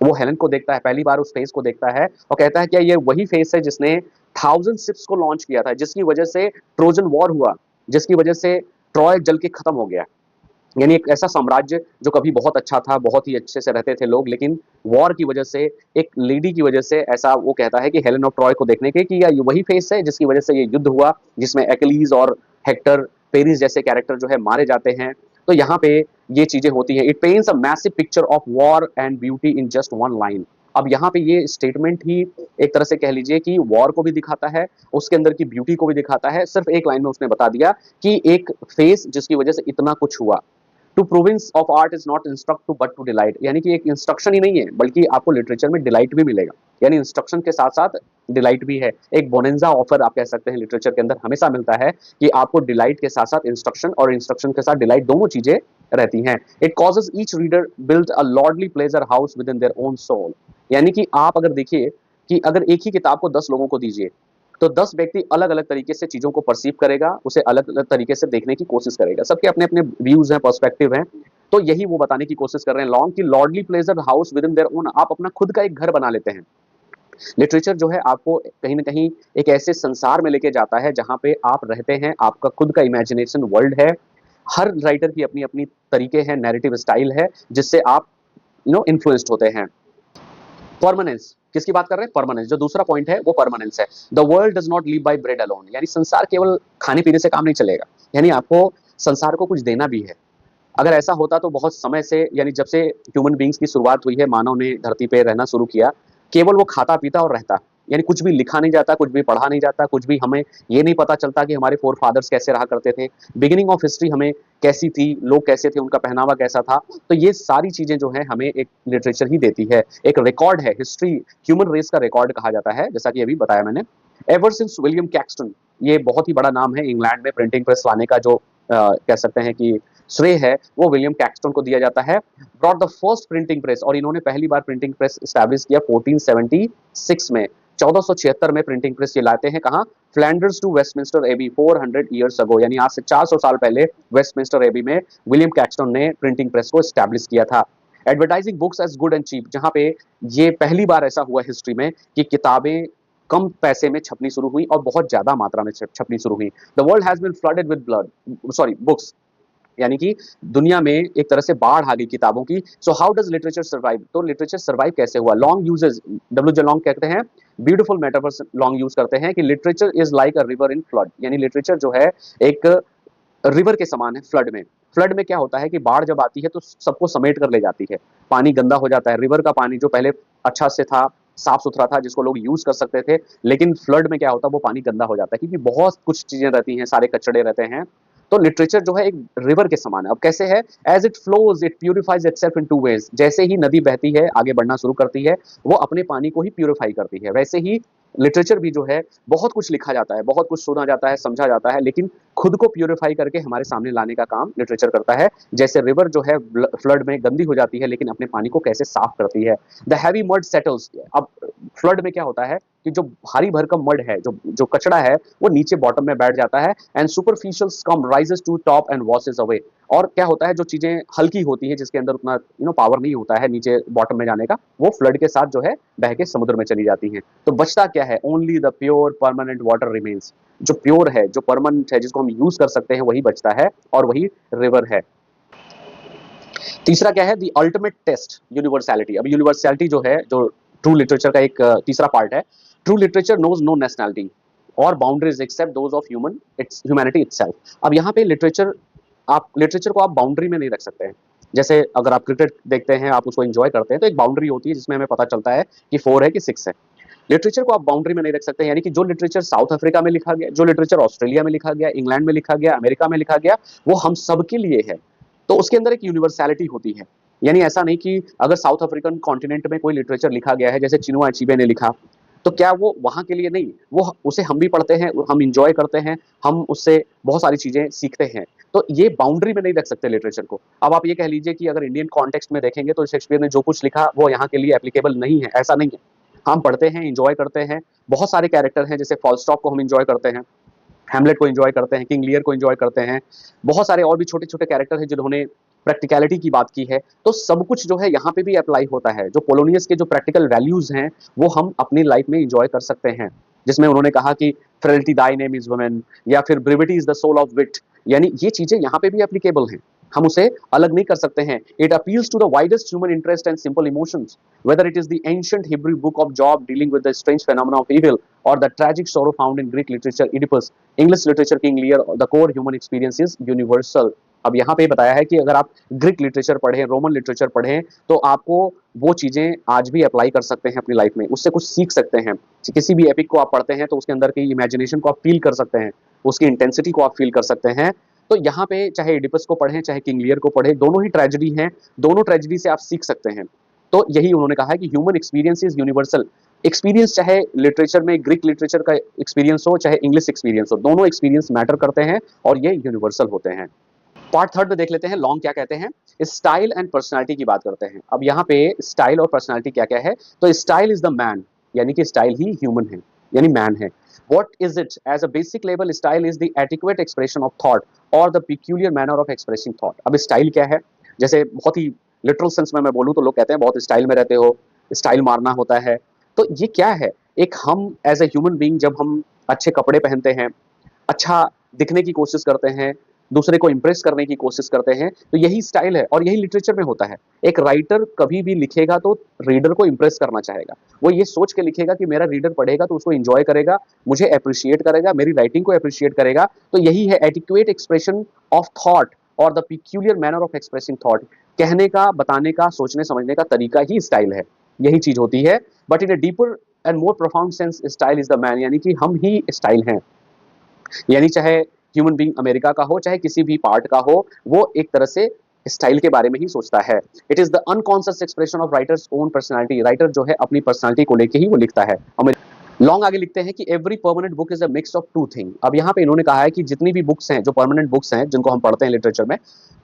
Speaker 1: वो हेलेन को देखता है, पहली बार उस फेस को देखता है और कहता है क्या ये वही फेस है जिसने 1,000 ships को लॉन्च किया था, जिसकी वजह से ट्रोजन वॉर हुआ, जिसकी वजह से ट्रॉय जल के खत्म हो गया। यानी एक ऐसा साम्राज्य जो कभी बहुत अच्छा था, बहुत ही अच्छे से रहते थे लोग, लेकिन वॉर की वजह से, एक लेडी की वजह से, ऐसा वो कहता है कि हेलेन ऑफ ट्रॉय को देखने के कि या ये वही फेस है जिसकी वजह से ये युद्ध हुआ, जिसमें एक्लीज और हेक्टर, पेरिस जैसे कैरेक्टर जो है मारे जाते हैं। तो यहाँ पे ये चीजें होती है। It paints a massive picture of war and beauty in just one line. अब यहाँ पे ये स्टेटमेंट ही एक तरह से कह लीजिए कि वॉर को भी दिखाता है, उसके अंदर की ब्यूटी को भी दिखाता है। सिर्फ एक लाइन में उसने बता दिया कि एक फेस जिसकी वजह से इतना कुछ हुआ। To province of art is not instruct to but to delight, यानी कि एक इंस्ट्रक्शन ही नहीं है बल्कि आपको लिटरेचर में डिलाइट भी मिलेगा, यानी इंस्ट्रक्शन के साथ साथ डिलाइट भी है। एक बोनेंजा ऑफर आप कह सकते हैं लिटरेचर के अंदर हमेशा मिलता है कि आपको डिलाइट के साथ साथ इंस्ट्रक्शन और इंस्ट्रक्शन के साथ डिलाइट दोनों चीजें रहती हैं। It causes each reader build a lordly pleasure house within their own soul, यानी कि आप अगर देखिए कि अगर एक ही किताब को 10 लोगों को दीजिए तो 10 व्यक्ति अलग अलग तरीके से चीजों को परसीव करेगा, उसे अलग अलग तरीके से देखने की कोशिश करेगा, सबके अपने अपने व्यूज हैं, पर्सपेक्टिव हैं। तो यही वो बताने की कोशिश कर रहे हैं लॉन्ग की lordly pleasure house within their own, आप अपना खुद का एक घर बना लेते हैं। लिटरेचर जो है आपको कहीं ना कहीं एक ऐसे संसार में लेके जाता है जहां पे आप रहते हैं, आपका खुद का इमेजिनेशन वर्ल्ड है। हर राइटर की अपनी अपनी तरीके हैं, नैरेटिव स्टाइल है, जिससे आप इन्फ्लुएंस्ड होते हैं। परमानेंस, किसकी बात कर रहे हैं? परमानेंस। जो दूसरा पॉइंट है वो परमानेंस है। The world does not live by bread alone, यानी संसार केवल खाने पीने से काम नहीं चलेगा, यानी आपको संसार को कुछ देना भी है। अगर ऐसा होता तो बहुत समय से, यानी जब से ह्यूमन बींग्स की शुरुआत हुई है, मानव ने धरती पे रहना शुरू किया, केवल वो खाता पीता और रहता, यानी कुछ भी लिखा नहीं जाता, कुछ भी पढ़ा नहीं जाता, कुछ भी हमें ये नहीं पता चलता कि हमारे फोर फादर्स कैसे रहा करते थे, बिगिनिंग ऑफ हिस्ट्री हमें कैसी थी, लोग कैसे थे, उनका पहनावा कैसा था। तो ये सारी चीजें जो है हमें एक लिटरेचर ही देती है, एक रिकॉर्ड है। हिस्ट्री ह्यूमन रेस का रिकॉर्ड कहा जाता है, जैसा कि अभी बताया मैंने। एवर सिंस विलियम कैक्सटन, ये बहुत ही बड़ा नाम है, इंग्लैंड में प्रिंटिंग प्रेस लाने का जो कह सकते हैं कि श्रेय है वो विलियम कैक्सटन को दिया जाता है। Brought the first printing press, और इन्होंने पहली बार प्रिंटिंग प्रेस स्टैब्लिश किया 1476 में। 1476 में प्रिंटिंग प्रेस ये लाते हैं कहाँ? Flanders to Westminster Abbey 400 years ago, यानी आज से 400 साल पहले वेस्टमिंस्टर एबी में विलियम कैक्सटन ने प्रिंटिंग प्रेस को स्टैब्लिश किया था। Advertising books as good and cheap, जहां पे ये पहली बार ऐसा हुआ हिस्ट्री में कि किताबें कम पैसे में छपनी शुरू हुई और बहुत ज्यादा मात्रा में छपनी शुरू हुई। The world has been flooded with blood, sorry books, यानी कि दुनिया में एक तरह से बाढ़ आ गई किताबों की। So how does literature survive? तो लिटरेचर सर्वाइव कैसे हुआ? Long uses, W J long कहते हैं, ब्यूटीफुल मेटाफर्स लॉन्ग यूज करते हैं कि literature is like a river in flood, यानी लिटरेचर जो है एक रिवर के समान है फ्लड में। फ्लड में क्या होता है कि बाढ़ जब आती है तो सबको समेट कर ले जाती है, पानी गंदा हो जाता है। रिवर का पानी जो पहले अच्छा से था, साफ सुथरा था, जिसको लोग यूज कर सकते थे, लेकिन फ्लड में क्या होता है वो पानी गंदा हो जाता है, क्योंकि बहुत कुछ चीजें रहती हैं, सारे कचड़े रहते हैं। तो लिटरेचर जो है एक रिवर के समान है। अब कैसे है? As it flows it purifies itself in two ways, जैसे ही नदी बहती है, आगे बढ़ना शुरू करती है, वो अपने पानी को ही प्यूरिफाई करती है। वैसे ही लिटरेचर भी जो है, बहुत कुछ लिखा जाता है, बहुत कुछ सुना जाता है, समझा जाता है, लेकिन खुद को प्यूरिफाई करके हमारे सामने लाने का काम लिटरेचर करता है। जैसे रिवर जो है फ्लड में गंदी हो जाती है, लेकिन अपने पानी को कैसे साफ करती है। द हैवी मड सेटल्स, अब फ्लड में क्या होता है कि जो भारी भरकम मड है, जो जो कचड़ा है, वो नीचे बॉटम में बैठ जाता है, and superficial scum rises to top and washes away. और क्या होता है, जो चीजें हल्की होती हैं, जिसके अंदर उतना पावर नहीं होता है नीचे बॉटम में जाने का, वो फ्लड के साथ जो है बह के समुद्र में चली जाती हैं। तो बचता क्या है? Only the pure permanent water remains, जो प्योर है, जो परमानेंट है, जिसको हम यूज कर सकते हैं, वही बचता है, और वही रिवर है। तीसरा क्या है? The ultimate test, universality. अब यूनिवर्सैलिटी जो है, जो ट्रू लिटरेचर का एक तीसरा पार्ट है। True literature knows no nationality और boundaries except those of humanity itself. अब यहाँ पे लिटरेचर को आप बाउंड्री में नहीं रख सकते हैं। जैसे अगर आप क्रिकेट देखते हैं, आप उसको एंजॉय करते हैं, तो एक बाउंड्री होती है जिसमें हमें पता चलता है कि 4 है कि 6 है। लिटरेचर को आप बाउंड्री में नहीं रख सकते, यानी कि जो लिटरेचर साउथ अफ्रीका में लिखा गया, जो लिटरेचर ऑस्ट्रेलिया में लिखा गया, इंग्लैंड में लिखा गया, अमेरिका में लिखा गया, वो हम सबके लिए है। तो उसके अंदर एक यूनिवर्सैलिटी होती है, यानी ऐसा नहीं कि अगर साउथ अफ्रीकन कॉन्टिनेंट में कोई लिटरेचर लिखा गया है, जैसे चिनुआ अचीबे ने लिखा, तो क्या वो वहां के लिए नहीं, वो उसे हम भी पढ़ते हैं, हम इंजॉय करते हैं, हम उससे बहुत सारी चीजें सीखते हैं। तो ये बाउंड्री में नहीं रख सकते लिटरेचर को। अब आप ये कह लीजिए कि अगर इंडियन कॉन्टेक्स्ट में देखेंगे तो शेक्सपियर ने जो कुछ लिखा वो यहाँ के लिए एप्लीकेबल नहीं है, ऐसा नहीं है। हम पढ़ते हैं, इंजॉय करते हैं, बहुत सारे कैरेक्टर हैं, जैसे फॉलस्टॉप को हम इंजॉय करते हैं, हैमलेट को एंजॉय करते हैं, किंग लियर को एंजॉय करते हैं, बहुत सारे और भी छोटे छोटे कैरेक्टर हैं जिन्होंने प्रैक्टिकलिटी की बात की है। तो सब कुछ जो है यहाँ पे भी अप्लाई होता है। जो पोलोनियस के जो प्रैक्टिकल वैल्यूज हैं वो हम अपनी लाइफ में इंजॉय कर सकते हैं, जिसमें उन्होंने कहा कि frailty thy name is women, या फिर brevity is the soul of wit, यानी ये चीजें यहाँ पे भी एप्लीकेबल हैं, हम उसे अलग नहीं कर सकते हैं। It appeals to the widest human interest and simple emotions, whether it is the ancient Hebrew book of Job dealing with the strange phenomena of evil, or the tragic sorrow found in Greek literature Oedipus, English literature King Lear, the core human experience is universal. अब यहाँ पे बताया है कि अगर आप Greek literature पढ़ें, Roman literature पढ़ें, तो आपको वो चीजें आज भी अप्लाई कर सकते हैं अपनी लाइफ में, उससे कुछ सीख सकते हैं। किसी भी एपिक को आप पढ़ते हैं तो उसके अंदर की इमेजिनेशन को आप फील कर सकते हैं, उसकी इंटेंसिटी को आप फील कर सकते हैं। तो यहाँ पे चाहे एडिपस को पढ़ें चाहे किंग लियर को पढ़ें, दोनों ही ट्रेजेडी हैं, दोनों ट्रेजेडी से आप सीख सकते हैं। तो यही उन्होंने कहा है कि human experience is universal. Experience चाहे लिटरेचर में ग्रीक लिटरेचर का एक्सपीरियंस हो चाहे इंग्लिश एक्सपीरियंस हो, दोनों एक्सपीरियंस मैटर करते हैं और ये यूनिवर्सल होते हैं। पार्ट थर्ड में देख लेते हैं लॉन्ग क्या कहते हैं। स्टाइल एंड पर्सनालिटी की बात करते हैं। अब यहाँ पे स्टाइल और पर्सनालिटी क्या क्या है, तो स्टाइल इज द मैन, यानी कि स्टाइल ही ह्यूमन है, यानी मैन है। What is it? As a basic label, style is the adequate expression of thought or the peculiar manner of expressing thought. अब स्टाइल क्या है, जैसे बहुत ही लिटरल सेंस में मैं बोलूँ तो लोग कहते हैं बहुत स्टाइल में रहते हो, स्टाइल मारना होता है। तो ये क्या है, एक हम एज ए ह्यूमन बीइंग जब हम अच्छे कपड़े पहनते हैं, अच्छा दिखने की कोशिश करते हैं, दूसरे को इंप्रेस करने की कोशिश करते हैं, तो यही स्टाइल है और यही लिटरेचर में होता है। एक राइटर कभी भी लिखेगा तो रीडर को इंप्रेस करना चाहेगा, वो ये सोच के लिखेगा कि मेरा रीडर पढ़ेगा तो उसको एंजॉय करेगा, मुझे अप्रिशिएट करेगा, मेरी राइटिंग को अप्रिशिएट करेगा। तो यही है एडिक्वेट एक्सप्रेशन ऑफ थॉट और the peculiar manner of expressing thought. कहने का, बताने का, सोचने समझने का तरीका ही स्टाइल है, यही चीज होती है। But in a deeper and more profound sense style is the man, यानी कि हम ही स्टाइल हैं। यानी चाहे ह्यूमन बीइंग अमेरिका का हो चाहे किसी भी पार्ट का हो, वो एक तरह से स्टाइल के बारे में ही सोचता है। It is the unconscious expression of writers own personality. Writer जो है अपनी पर्सनालिटी को लेके ही वो लिखता है। लॉन्ग आगे लिखते हैं कि every permanent book is a mix of two thing. अब यहाँ पे इन्होंने कहा है कि जितनी भी बुक्स हैं, जो परमानेंट बुक्स हैं जिनको हम पढ़ते हैं लिटरेचर में,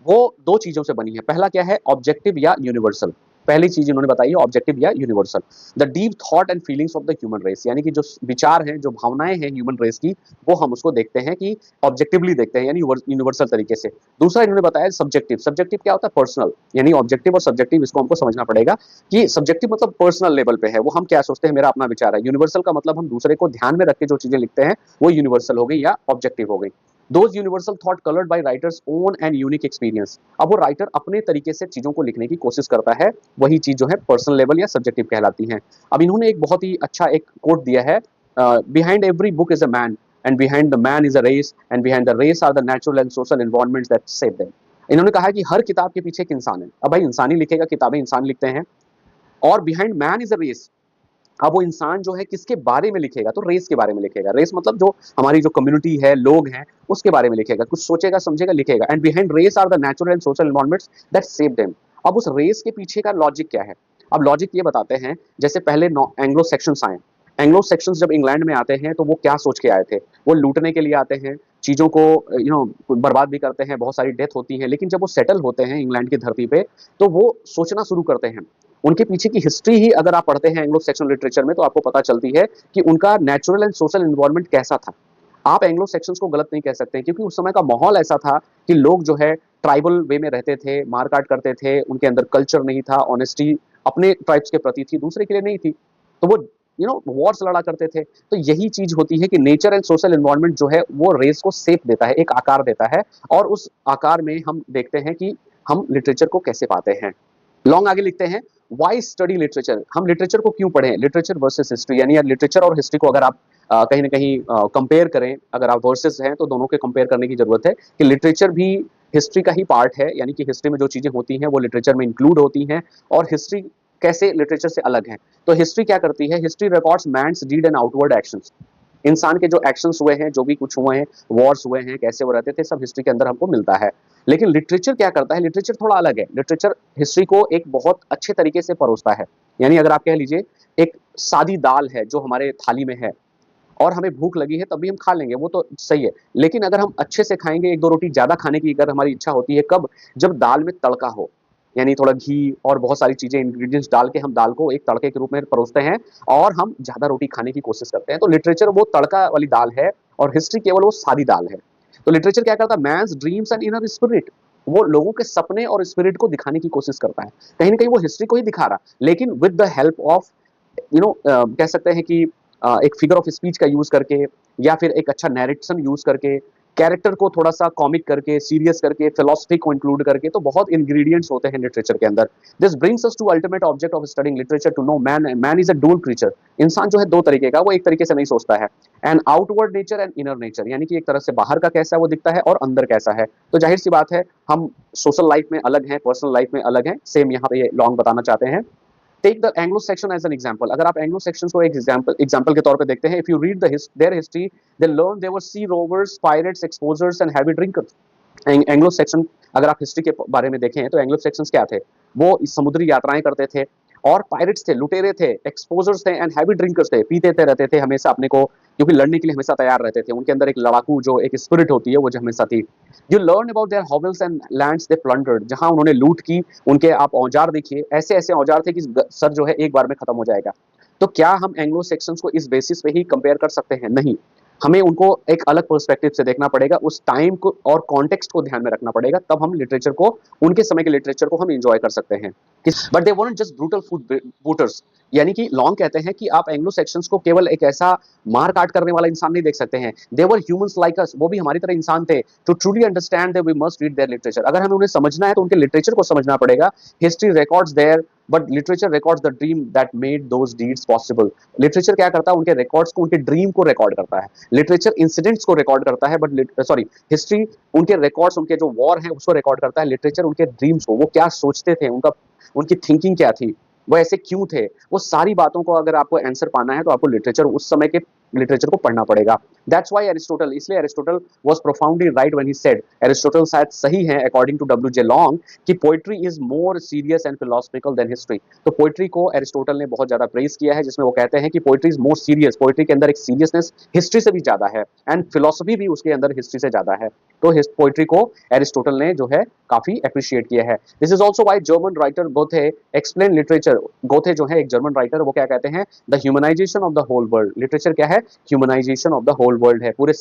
Speaker 1: वो दो चीजों से बनी है। पहला क्या है, ऑब्जेक्टिव या यूनिवर्सल। पहली चीज इन्होंने बताई है ऑब्जेक्टिव या universal. The deep thought and feelings of the human race, यानी कि जो विचार हैं, जो भावनाएं हैं ह्यूमन रेस की, वो हम उसको देखते हैं कि ऑब्जेक्टिवली देखते हैं, यानी यूनिवर्सल तरीके से। दूसरा इन्होंने बताया सब्जेक्टिव। सब्जेक्टिव क्या होता है, पर्सनल, यानी ऑब्जेक्टिव और सब्जेक्टिव इसको हमको समझना पड़ेगा कि सब्जेक्टिव मतलब पर्सनल लेवल पे है, वो हम क्या सोचते हैं, मेरा अपना विचार है। यूनिवर्सल का मतलब हम दूसरे को ध्यान में रख के जो चीजें लिखते हैं वो यूनिवर्सल हो गई या ऑब्जेक्टिव हो गई। Those universal thought colored by writers own and unique experience। अब वो राइटर अपने तरीके से चीजों को लिखने की कोशिश करता है, वही चीज जो है पर्सनल लेवल या सब्जेक्टिव कहलाती है। अब इन्होंने एक बहुत ही अच्छा एक कोट दिया है, behind every book is a man and behind the man is a race and behind the race are the natural and social environments that shape them. इन्होंने कहा है कि हर किताब के पीछे एक इंसान है। अब भाई इंसान ही लिखेगा, किताबें इंसान लिखते हैं। और behind man is a race, अब वो इंसान जो है किसके बारे में लिखेगा, तो रेस के बारे में लिखेगा। रेस मतलब जो हमारी जो कम्युनिटी है, लोग हैं, उसके बारे में लिखेगा, कुछ सोचेगा समझेगा लिखेगा। And behind race are the natural and social environments that shape them. अब उस रेस के पीछे का लॉजिक क्या है, अब लॉजिक ये बताते हैं। जैसे पहले एंग्लो सेक्शंस आए, एंग्लो सेक्शंस जब इंग्लैंड में आते हैं तो वो क्या सोच के आए थे, वो लूटने के लिए आते हैं, चीजों को बर्बाद भी करते हैं, बहुत सारी डेथ होती है। लेकिन जब वो सेटल होते हैं इंग्लैंड की धरती पे तो वो सोचना शुरू करते हैं। उनके पीछे की हिस्ट्री ही अगर आप पढ़ते हैं एंग्लो सेक्शन लिटरेचर में तो आपको पता चलती है कि उनका नेचुरल एंड सोशल एनवायरनमेंट कैसा था। आप एंग्लो सेक्शंस को गलत नहीं कह सकते क्योंकि उस समय का माहौल ऐसा था कि लोग जो है ट्राइबल वे में रहते थे, मारकाट करते थे, उनके अंदर कल्चर नहीं था, ऑनेस्टी अपने ट्राइब्स के प्रति थी, दूसरे के लिए नहीं थी। तो वो वॉर्स लड़ा करते थे। तो यही चीज होती है कि नेचर एंड सोशल एनवायरनमेंट जो है वो रेस को शेप देता है, एक आकार देता है, और उस आकार में हम देखते हैं कि हम लिटरेचर को कैसे पाते हैं। लॉन्ग आगे लिखते हैं वाई स्टडी लिटरेचर। हम लिटरेचर को क्यों पढ़ें, लिटरेचर वर्सेस हिस्ट्री, यानी लिटरेचर और हिस्ट्री को अगर आप कहीं ना कहीं कंपेयर करें, अगर आप वर्सेस हैं तो दोनों के कंपेयर करने की जरूरत है कि लिटरेचर भी हिस्ट्री का ही पार्ट है, यानी कि हिस्ट्री में जो चीजें होती हैं वो लिटरेचर में इंक्लूड होती हैं, और हिस्ट्री कैसे लिटरेचर से अलग है। तो हिस्ट्री क्या करती है, history records man's deed and outward actions. इंसान के जो एक्शंस हुए हैं, जो भी कुछ हुए हैं, वॉर्स हुए हैं, कैसे वो रहते थे, सब हिस्ट्री के अंदर हमको मिलता है। लेकिन लिटरेचर क्या करता है, लिटरेचर थोड़ा अलग है। लिटरेचर हिस्ट्री को एक बहुत अच्छे तरीके से परोसता है। यानी अगर आप कह लीजिए एक सादी दाल है जो हमारे थाली में है, और हमें भूख लगी है तब भी हम खा लेंगे, वो तो सही है। लेकिन अगर हम अच्छे से खाएँगे, 1-2 रोटी ज़्यादा खाने की अगर हमारी इच्छा होती है, कब? जब दाल में तड़का हो, यानी थोड़ा घी और बहुत सारी चीज़ें इंग्रीडिएंट्स डाल के हम दाल को एक तड़के के रूप में परोसते हैं और हम ज़्यादा रोटी खाने की कोशिश करते हैं। तो लिटरेचर वो तड़का वाली दाल है और हिस्ट्री केवल वो सादी दाल है। तो लिटरेचर क्या करता है? Man's dreams and inner spirit, वो लोगों के सपने और स्पिरिट को दिखाने की कोशिश करता है। कहीं न कहीं वो हिस्ट्री को ही दिखा रहा, लेकिन विद द हेल्प ऑफ कह सकते हैं कि एक फिगर ऑफ स्पीच का यूज़ करके या फिर एक अच्छा नैरेशन यूज़ करके, कैरेक्टर को थोड़ा-सा कॉमिक करके, सीरियस करके, फिलॉसफी को इंक्लूड करके, तो बहुत इंग्रीडिएंट्स होते हैं लिटरेचर के अंदर। This brings us to ultimate object of studying literature to know man man is a dual creature. इंसान जो है 2 तरीके का, वो एक तरीके से नहीं सोचता है। An outward nature and inner nature, यानी कि एक तरह से बाहर का कैसा वो दिखता है और अंदर कैसा है। तो ज़ाहिर-सी बात है, हम सोशल लाइफ में अलग हैं, पर्सनल लाइफ में अलग हैं। सेम यहाँ पे ये लॉन्ग बताना चाहते हैं। Take the Anglo Saxon as an example. अगर आप एंग्लो सेक्शन को एक एग्जाम्पल के तौर पे देखते हैं, if you read their history, they learn they were sea rovers, pirates, explorers and heavy drinkers. Anglo Saxon, अगर आप हिस्ट्री के बारे में देखें तो एंग्लो सेक्शंस क्या थे? वो समुद्री यात्राएं करते थे और पायरेट्स थे, लुटेरे थे, एक्सपोजर्स थे एंड हैवी ड्रिंकर्स थे, पीते थे रहते थे हमेशा अपने को, क्योंकि लड़ने के लिए हमेशा तैयार रहते थे। उनके अंदर एक लड़ाकू जो एक स्पिरिट होती है वो जो हमेशा थी। You learn about their Havells and lands they plundered, जहां उन्होंने लूट की, उनके आप औजार देखिए, ऐसे ऐसे औजार थे कि सर जो है एक बार में खत्म हो जाएगा। तो क्या हम एंग्लो सेक्शंस को इस बेसिस पे ही कंपेयर कर सकते हैं? नहीं, हमें उनको एक अलग पर्सपेक्टिव से देखना पड़ेगा, उस टाइम को और कॉन्टेक्स्ट को ध्यान में रखना पड़ेगा, तब हम लिटरेचर को, उनके समय के लिटरेचर को हम एंजॉय कर सकते हैं। But they weren't just brutal food butters, यानी कि लॉन्ग कहते हैं कि आप एंग्लो सेक्शंस को केवल एक ऐसा मार काट करने वाला इंसान नहीं देख सकते हैं। दे वर ह्यूमंस लाइक अस, वो भी हमारी तरह इंसान थे। To truly understand that we must read their literature, अगर हमें उन्हें समझना है तो उनके लिटरेचर को समझना पड़ेगा। History records their but literature records the dream that made those deeds possible. Literature क्या करता है? उनके रिकॉर्ड्स को, उनके ड्रीम को रिकॉर्ड करता है। लिटरेचर इंसिडेंट्स को रिकॉर्ड करता है, बट सॉरी, हिस्ट्री उनके रिकॉर्ड्स, उनके जो वॉर है उसको रिकॉर्ड करता है। लिटरेचर उनके ड्रीम्स को, वो क्या सोचते थे, उनका, उनकी थिंकिंग क्या थी, वो ऐसे क्यों थे, वो सारी बातों को अगर आपको आंसर पाना है तो आपको लिटरेचर, उस समय के लिटरेचर को पढ़ना पड़ेगा। दैट्स व्हाई एरिस्टोटल, इसलिए Aristotle was profoundly right when he said, Aristotle शायद सही है according to W J Long, कि poetry is more serious and philosophical than history. तो पोएट्री को एरिस्टोटल ने बहुत ज्यादा प्रेज किया है, जिसमें वो कहते हैं कि poetry is more serious, poetry के अंदर एक सीरियसनेस हिस्ट्री से भी ज्यादा है, एंड फिलोसफी भी उसके अंदर हिस्ट्री से ज्यादा है। तो पोएट्री को एरिस्टोटल ने जो है काफी अप्रिशिएट किया है। This is also why German writer Goethe explain literature. Goethe जो है एक जर्मन राइटर, वो क्या कहते हैं? The humanization of the whole world. Literature क्या है? Humanization of the whole world है, पूरे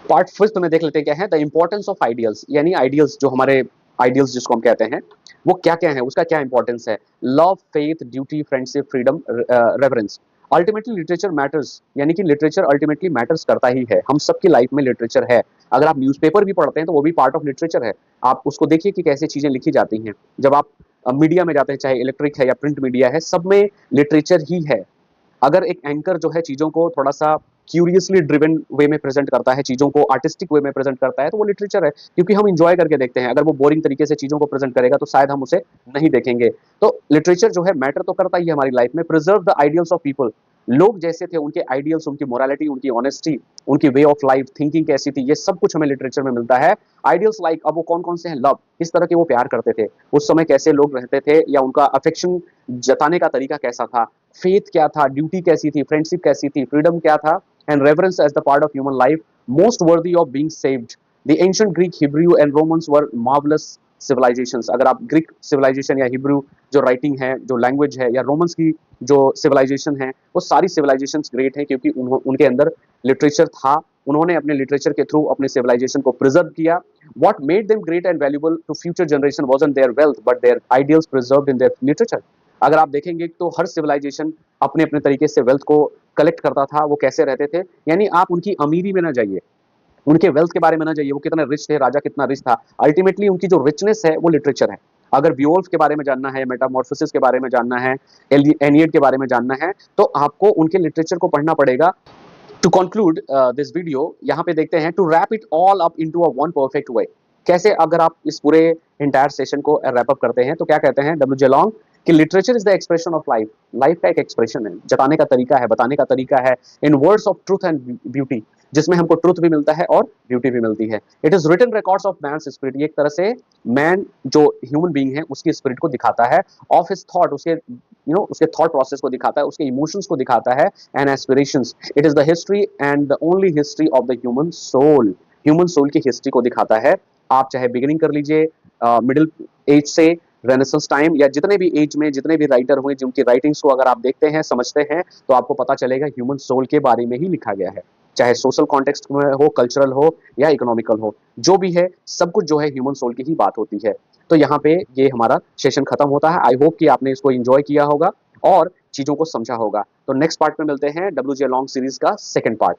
Speaker 1: पार्ट फिफ्थ में देख लेते हैं क्या है? द इंपॉर्टेंस ऑफ आइडियल्स, यानी आइडियल्स, जो हमारे आइडियल्स जिसको हम कहते हैं, वो क्या क्या है, उसका क्या इंपॉर्टेंस है? Love, faith, duty, friendship, freedom, reverence. Ultimately literature matters, यानी कि लिटरेचर अल्टीमेटली मैटर्स करता ही है, हम सबकी लाइफ में लिटरेचर है। अगर आप न्यूज़पेपर भी पढ़ते हैं तो वो भी पार्ट ऑफ लिटरेचर है। आप उसको देखिए कि कैसे चीजें लिखी जाती हैं। जब आप मीडिया में जाते हैं, चाहे इलेक्ट्रिक है या प्रिंट मीडिया है, सब में लिटरेचर ही है। अगर एक एंकर जो है चीजों को थोड़ा सा क्यूरियसली ड्रिवन वे में प्रेजेंट करता है, चीजों को आर्टिस्टिक वे में प्रेजेंट करता है, तो वो लिटरेचर है, क्योंकि हम इंजॉय करके देखते हैं। अगर वो बोरिंग तरीके से चीजों को प्रेजेंट करेगा तो शायद हम उसे नहीं देखेंगे। तो लिटरेचर जो है मैटर तो करता ही है हमारी लाइफ में। Preserve the ideals of people, लोग जैसे थे, उनके आइडियल्स, उनकी मोरालिटी, उनकी ऑनेस्टी, उनकी वे ऑफ लाइफ, थिंकिंग कैसी थी, ये सब कुछ हमें लिटरेचर में मिलता है। आइडियल्स लाइक, अब वो कौन कौन से हैं? लव, किस तरह के वो प्यार करते थे, उस समय कैसे लोग रहते थे, या उनका अफेक्शन जताने का तरीका कैसा था, फेथ क्या था, ड्यूटी कैसी थी, फ्रेंडशिप कैसी थी, फ्रीडम क्या था, and reverence as the part of human life most worthy of being saved. The ancient Greek, Hebrew and Romans were marvellous civilisations. अगर आप ग्रीक सिविलाइजेशन या हिब्रू जो राइटिंग है, जो लैंग्वेज है, या रोमन्स की जो सिविलाइजेशन है, वो सारी सिविलाइजेशंस ग्रेट हैं, क्योंकि उनके अंदर लिटरेचर था। उन्होंने अपने लिटरेचर के थ्रू अपने सिविलाइजेशन को प्रिजर्व किया। What made them great and valuable to future generation wasn't their wealth but their ideals preserved in their literature. अगर आप देखेंगे तो हर सिविलाइजेशन अपने अपने तरीके से वेल्थ को कलेक्ट करता था। वो कैसे रहते थे, यानी आप उनकी अमीरी में ना जाइए, उनके वेल्थ के बारे में ना जाइए, वो कितने रिच थे, राजा कितना रिच था। अल्टीमेटली उनकी जो रिचनेस है वो लिटरेचर है। अगर बियोल्फ के बारे में जानना है, मेटामॉर्फोसिस के बारे में जानना है, एनियड के बारे में जानना है, तो आपको उनके लिटरेचर को पढ़ना पड़ेगा। टू कंक्लूड दिस वीडियो, यहाँ पे देखते हैं, to wrap it all up into a one perfect way. कैसे अगर आप इस पूरे इंटायर सेशन को रैप अप करते हैं तो क्या कहते हैं डब्ल्यू जे लॉन्ग, कि literature is the expression of life. Life का एक एक्सप्रेशन है, जताने का तरीका है, बताने का तरीका है, in words of truth and beauty. जिसमें हमको ट्रुथ भी मिलता है और ब्यूटी भी मिलती है। It is written records of man spirit, ये एक तरह से मैन जो ह्यूमन बीइंग है उसकी स्पिरिट को दिखाता है, ऑफ हिज थॉट, उसके उसके थॉट प्रोसेस को दिखाता है, उसके इमोशंस को दिखाता है, and aspirations. It is the history and the only history of the human soul की हिस्ट्री को दिखाता है। आप चाहे बिगिनिंग कर लीजिए मिडिल एज से, रेनेसेंस टाइम, या जितने भी एज में जितने भी राइटर हुए जिनकी राइटिंग्स को अगर आप देखते हैं, समझते हैं, तो आपको पता चलेगा ह्यूमन सोल के बारे में ही लिखा गया है। चाहे सोशल कॉन्टेक्स्ट में हो, कल्चरल हो या इकोनॉमिकल हो, जो भी है सब कुछ जो है ह्यूमन सोल की ही बात होती है। तो यहाँ पे ये हमारा सेशन खत्म होता है। आई होप कि आपने इसको एंजॉय किया होगा और चीजों को समझा होगा। तो नेक्स्ट पार्ट में मिलते हैं, डब्ल्यू जे लॉन्ग सीरीज का सेकंड पार्ट।